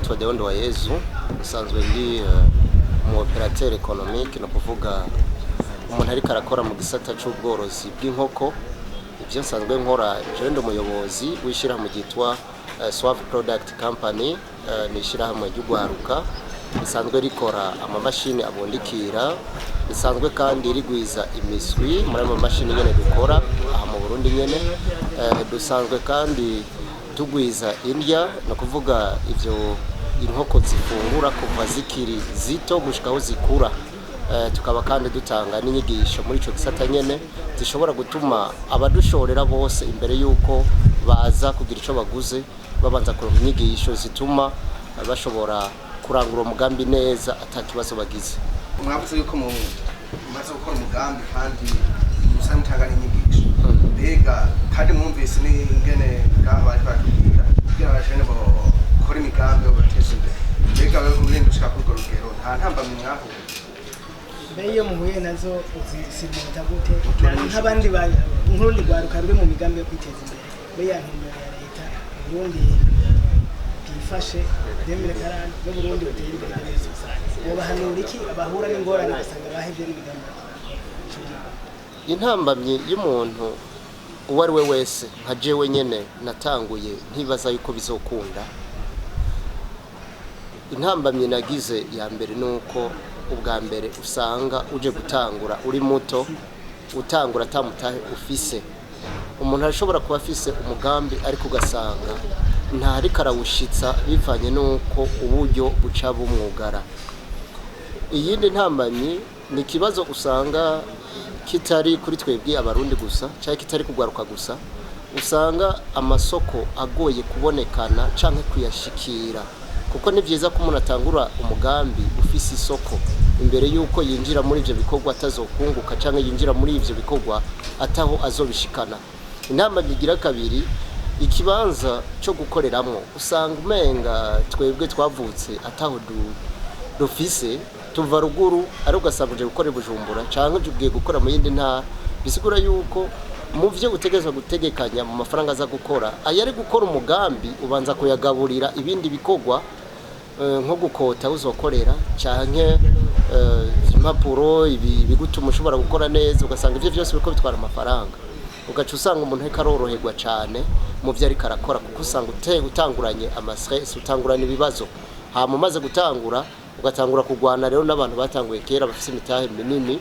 nitwa Deondo wa Yezu usanzwe ndi mu operateur économique no kuvuga umuntu ari karakora mu gisata cy'ubworozi bw'inkoko. Ibyo nsanzwe nkora je ndi umuyobozi wishira mu gitwa Suave Product Company, nishira hamwe y'ugwaruka isanzwe rikora amamashini abundikira, isanzwe kandi rigwiza imiswi muri amamashini nyene dukora aha mu Burundi nyene. Dusanzwe kandi tugwiza indya no kuvuga ivyo inkoko zifungura kuva zikiri zito gushikaho zikura. Tukaba kandi dutanga n'inyigisho muri ico gisata nyene zishobora gutuma abadushorera bose imbere yuko baza kugira ico baguze babanza kuronka inyigisho zituma bashobora kurangura umugambi neza atakibazo bagize. Mwavuze yuko mu maze gukora umugambi kandi musa mutanga n'inyigisho mbega kandi mwumvise n'ingene ngaho bari batubwira kugira abashene bo kora imigambi bateze imbere. Mbega wewe urinde ushaka kurwo rugero nta ntambamye mwaho Beyo muhuye nazo uzisibita gute nk'abandi nk'urundi rwaruka ruri mu migambi yo kwiteza imbere beya ntumbero ya leta Burundi bifashe demire karani no Burundi uteye imbere neza ubu bahanura iki abahura n'ingorane basanga bahevye n'imigambi. Intambamye y'umuntu uwo ari we wese nka jewe nyene natanguye ntibaza yuko bizokunda. Intambamye nagize ya mbere nuko ubwa mbere usanga uje gutangura uri muto utangura tamutahe ufise. Umuntu arashobora kuba afise umugambi ariko ugasanga ntari karawushitsa bivanye nuko uburyo buca bumwugara. Iyindi ntambamye ni kibazo usanga kitari kuri twebwe abarundi gusa cyangwa kitari kugwaruka gusa, usanga amasoko agoye kubonekana canke kuyashikira. Kuko ni byiza ko umuntu atangura umugambi ufise isoko imbere yuko yinjira muri ivyo bikorwa atazokunguka canke yinjira muri ivyo bikorwa ataho azobishikana. Inama bigira kabiri ikibanza cyo gukoreramwo usanga umenga twebwe twavutse ataho dufise tuva ruguru ari ugasabuje gukora Bujumbura canke ugiye gukora mu yindi ntara. Bisigura yuko mu byo utegezwa gutegekanya mu mafaranga aza gukora ayari gukora umugambi ubanza kuyagaburira ibindi bikorwa nko gukota uzokorera canke impapuro bigutuma ushobora gukora neza ugasanga ivyo byose biko bitwara amafaranga. Ugaca usanga umuntu karoroherwa cyane mu byo ari karakora kuko usanga utanguranye amastress utangurana ibibazo hama umaze gutangura ugatangura kugwana rero n'abantu batanguye kera bafite imitahe minini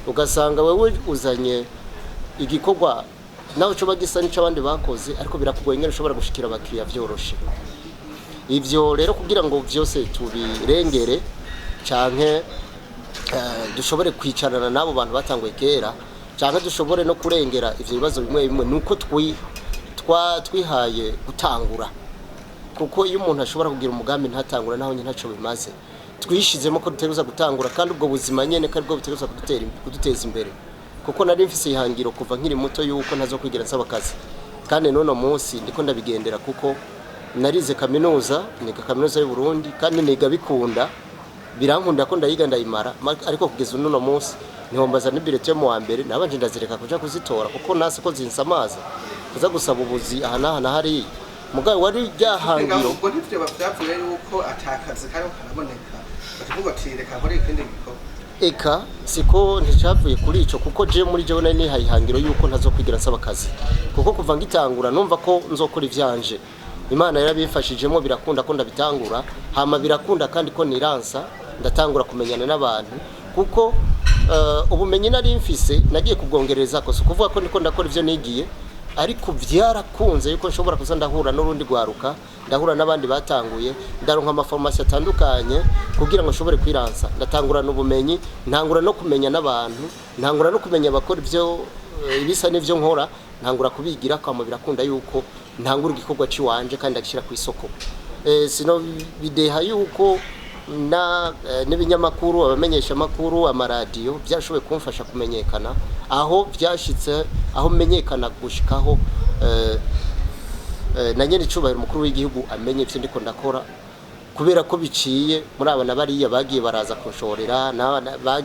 ugasanga wewe uzanye igikorwa nawe cyo bagisa nico abandi bakoze ariko birakugoye ngene ushobora gushikira abakiriya vyoroshe. Ivyo rero kugira ngo vyose tubirengere canke dushobore kwicarana nabo bantu batanguye kera canke dushobore no kurengera ivyo bibazo bimwe bimwe nuko twihaye gutangura. Kuko iyo umuntu ashobora kugira umugambi ntatangura naho nyine ntaco bimaze. Twishizemo ko duteruza gutangura kandi ubwo buzima nyene kandi bwo buteruza kuduteza imbere. Kuko nari mfise ihangiro kuva nkiri muto yuko ntazo kwigira nsaba akazi. Kandi none munsi ndiko ndabigendera kuko narize kaminuza niga kaminuza y'u Burundi kandi niga bikunda birankunda ko ndayiga ndayimara ariko kugeza none munsi nihombaza n'ibirete mu wa mbere nabanje ndazireka kuja kuzitora kuko nase ko zinsamaza kuza gusaba ubuzi aha na hari mugabe wari ryahangiro ubwo nivyo bavyavuye yuko atakazi kayo kanaboneka batuvuga ati reka nkore ikindi gikorwa. Eka siko nticavuye kuri ico kuko je muri jewe nari nihayihangiro yuko ntazokwigira nsaba akazi kuko kuva ngitangura numva ko nzokora ivyanje. Imana yarabifashijemo birakunda ko ndabitangura hama birakunda kandi ko niransa ndatangura kumenyana n'abantu kuko ubumenyi nari mfise nagiye kubwongereza ko kuvuga ko niko ndakora ivyo nigiye ariko vyarakunze yuko nshobora kuza ndahura n'urundi rwaruka ndahura n'abandi batanguye ndaronka amaformation atandukanye kugira ngo nshobore kwiransa. Ndatangura n'ubumenyi ntangura no kumenya n'abantu ntangura no kumenya abakora ivyo ibisa n'ivyo nkora ntangura kubigira kwa birakunda yuko ntangura igikorwa ciwanje kandi agishira ku isoko. Sino bideha yuko n'ibinyamakuru abamenyesha makuru amaradiyo byashoboye kumfasha kumenyekana aho byashitse aho menyekana gushikaho na nyene icubahiro umukuru w'igihugu amenye ivyo ndiko ndakora kubera ko biciye muri abana bariya bagiye baraza kunshorera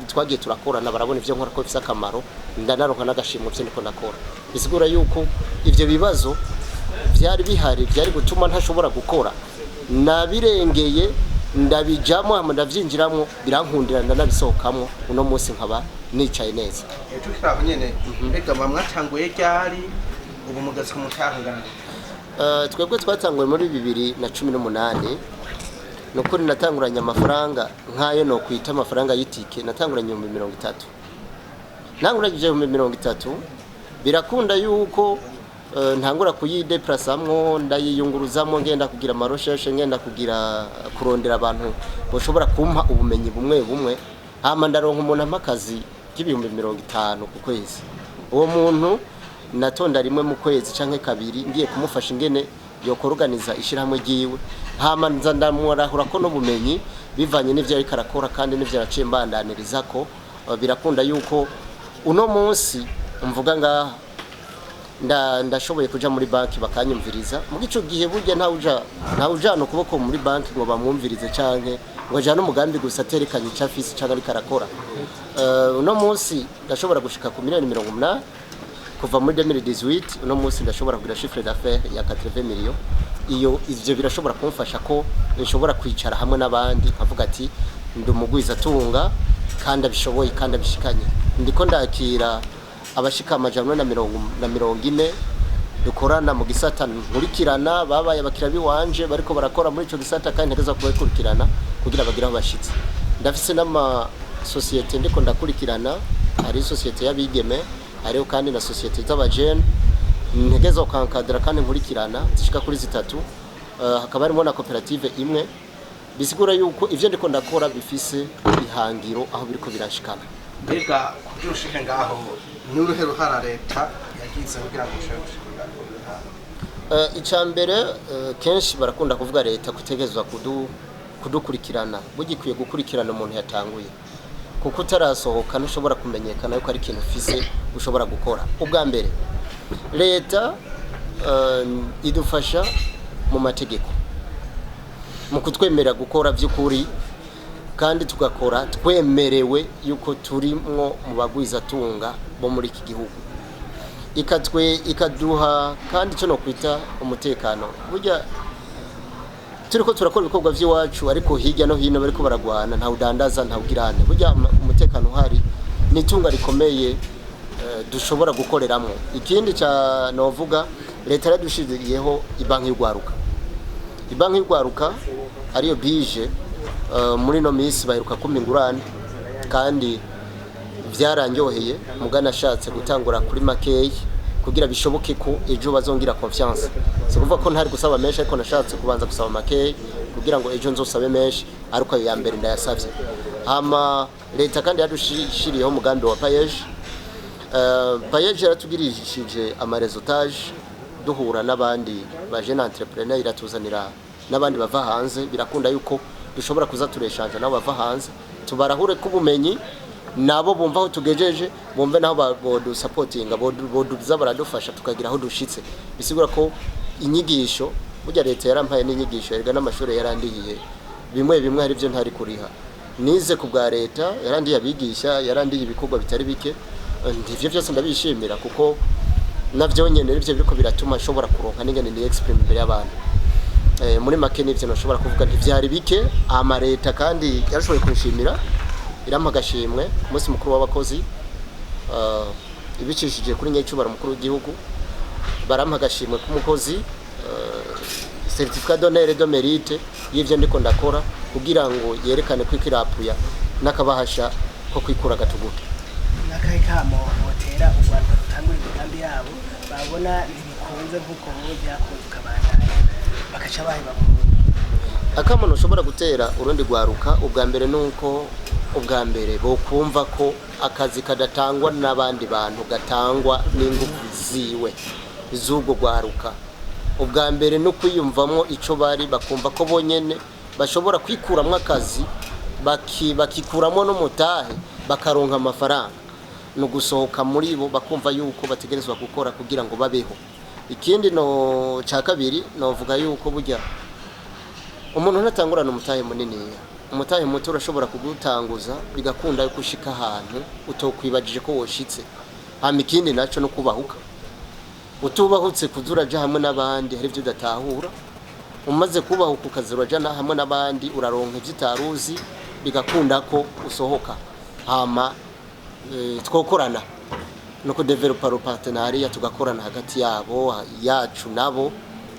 twagiye turakorana barabona ivyo nkora ko bifise akamaro ndanaronka n'agashimwe ivyo ndiko ndakora. Bisigura yuko ivyo bibazo byari bihari byari gutuma ntashobora gukora nabirengeye ndabijamo hama ndavyinjiramo birankundira ndanabisohokamo uno munsi nkaba nicaye neza. Tukiraho nyene mbega mwatanguye ryari ubu mugaze ku mutahangana? Twebwe twatanguye muri 2018 nukuri natanguranye amafaranga nkayo no kwita amafaranga y'itike natanguranye 30. Nanguranye 30 birakunda yuko ntangura kuyideplasamwo ndayiyunguruzamo ngenda kugira amarosheshe ngenda kugira kurondera abantu boshobora kumpa ubumenyi bumwe hama ndaronka umuntu amakazi y'ibihumbi 50 ku kwezi. Uwo muntu natonda rimwe mu kwezi canke kabiri ngiye kumufasha ingene yokorganiza ishirahamwe giwe hama nza ndamurahura ko no bumenyi bivanye n'ivyo ariko arakora kandi n'ivyo yaciye mbandaniriza ko birakunda yuko uno munsi mvuga ngaha ndashoboye kuja muri banki bakanyumviriza mu gico gihe burya nta ujana ukuboko muri banki ngo bamwumvirize canke ngo jana umugambi gusa aterekanye icafisi canke ariko arakora. Uno munsi ndashobora gushika ku miliyoni 80 kuva muri 2018 uno munsi ndashobora kugira chiffre d'affaires ya 80 millions. Ivyo birashobora kumfasha ko nshobora kwicara hamwe n'abandi nkavuga ati ndumugwiza tunga kandi abishoboye kandi abishikanye. Ndiko ndakira abashika amajana na 40 dukorana mu gisata nkurikirana babaye abakira biwanje bariko barakora muri ico gisata kandi ntegeza kubakurikirana kugira bagira aho bashitse. Ndafise n'ama societe ndiko ndakurikirana, ari societe y'abigeme ariho kandi na societe z'abajene ntegeza ukankadira kandi nkurikirana zishika kuri 3. Hakaba harimo na koperative imwe bisigura yuko ivyo ndiko ndakora bifise ihangiro aho biriko birashikana. Mbega kugira ushike ngaho n'uruhe ruhara leta yagize kugira ngo ushobore gushika? Icambere kenshi barakunda kuvuga leta kutegezwa kudukurikirana bugikwiye gukurikirana umuntu yatanguye kuko utarasohoka ntushobora kumenyekana yuko ari ikintu ufise ushobora gukora. Ubwa mbere leta idufasha mu mategeko mu kutwemerera gukora by'ukuri kandi tugakora twemerewe yuko turimwo mu bagwiza tunga bo muri iki gihugu, ikaduha kandi cyo no kwita umutekano. Burya turiko turakora ibikorwa by'iwacu ariko hirya no hino bariko baragwana nta udandaza nta ugirane. Burya umutekano uhari ni tunga rikomeye dushobora gukoreramo. Ikindi cya novuga leta yadushiriyeho ibanki y'ugwaruka. Ibanki y'ugwaruka ariyo bije muri no minsi baheruka kumingurana kandi vyaranyoheye mugana ashatse gutangura kuri makeyi kugira bishoboke ko ejo bazongira confiance. So kuvuga ko ntari gusaba menshi ariko nashatse kubanza gusaba makeyi kugira ngo ejo nzosabe menshi ariko ya mbere ndayasavye. Hama leta kandi yadushiriyeho umugambi wa payeje. Payeje yaratugirishije amaresultage duhura n'abandi ba jeune entrepreneur iratuzanira n'abandi bava hanze. Birakunda yuko dushobora kuza tureshanja nabo bava hanze tubarahure kubumenyi nabo bumva aho tugejeje bumve naho bodu supportinga bodu zabaradufasha tukagira aho dushitse. Bisigura ko inyigisho burya leta yarampaye n'inyigisho erega n'amashuri yarandihiye bimwe hari byo ntari kuriha nize ku bwa leta yarandiye abigisha yarandiye ibikorwa bitari bike. Ndivyo byose ndabishimira kuko navyo nyene nivyo biriko biratuma nshobora kuronka n'ingene ndi exprime imbere y'abantu. Muri make nivyo nashobora kuvuga ntivyari bike ama leta kandi yarashoboye kunshimira irampa gashimwe umunsi mukuru w'abakozi ibicishije kuri nyecubara mukuru w'igihugu barampa gashimwe k'umukozi certificat d'honneur de mérite y'ivyo ndiko ndakora kugira ngo yerekane ko ikirapuya nakabahasha ko kwikura gatuguta. Nakahe kamo hotera Rwanda rutangura imigambi yabo babona ntibikunze nkuko bo byakunze kabandanya bakaca bahiba. Akamono ushobora gutera urundi gwaruka ubwa mbere nuko ubwa mbere bo kumva ko akazi kadatangwa n'abandi bantu gatangwa n'ingufu ziwe z'ubwo gwaruka. Ubwa mbere no kwiyumvamo ico bari bakumva ko bonyene bashobora kwikuramwo akazi bakikuramo n'umutahe bakaronka amafaranga no gusohoka muri bo bakumva yuko bategerezwa gukora kugira ngo babeho. Ikindi no ca kabiri novuga yuko burya umuntu ntatangurana umutahe munini, umutahe muto urashobora kugutanguza bigakunda yuko ushika ahantu utokwibajije ko woshitse. Hama ikindi naco no kubahuka utubahutse kuzuraja hamwe n'abandi hari byo datahura umaze kubaho kukazi urajana hamwe n'abandi uraronka ivyitaruzi bigakunda ko usohoka hama twokorana no ko developer partenariat tugakorana hagati yabo yacu nabo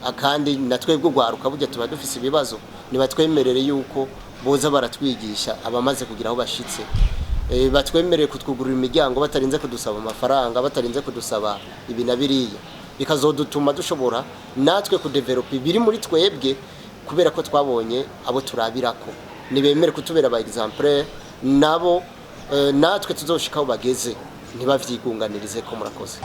akandi natwebwe gwaruka burya tuba dufise ibibazo nibatwemerere yuko boza baratwigisha abamaze kugira aho bashitse batwemerere kutwugurura imiryango batarinze kudusaba amafaranga batarinze kudusaba ibinabiriya bikazodutuma dushobora natwe kudevelopa biri muri twebwe kubera ko twabonye abo turabirako nibemere kutubera ba exemple nabo natwe tuzoshikaho bageze ntibavyigunganirize ko murakoze.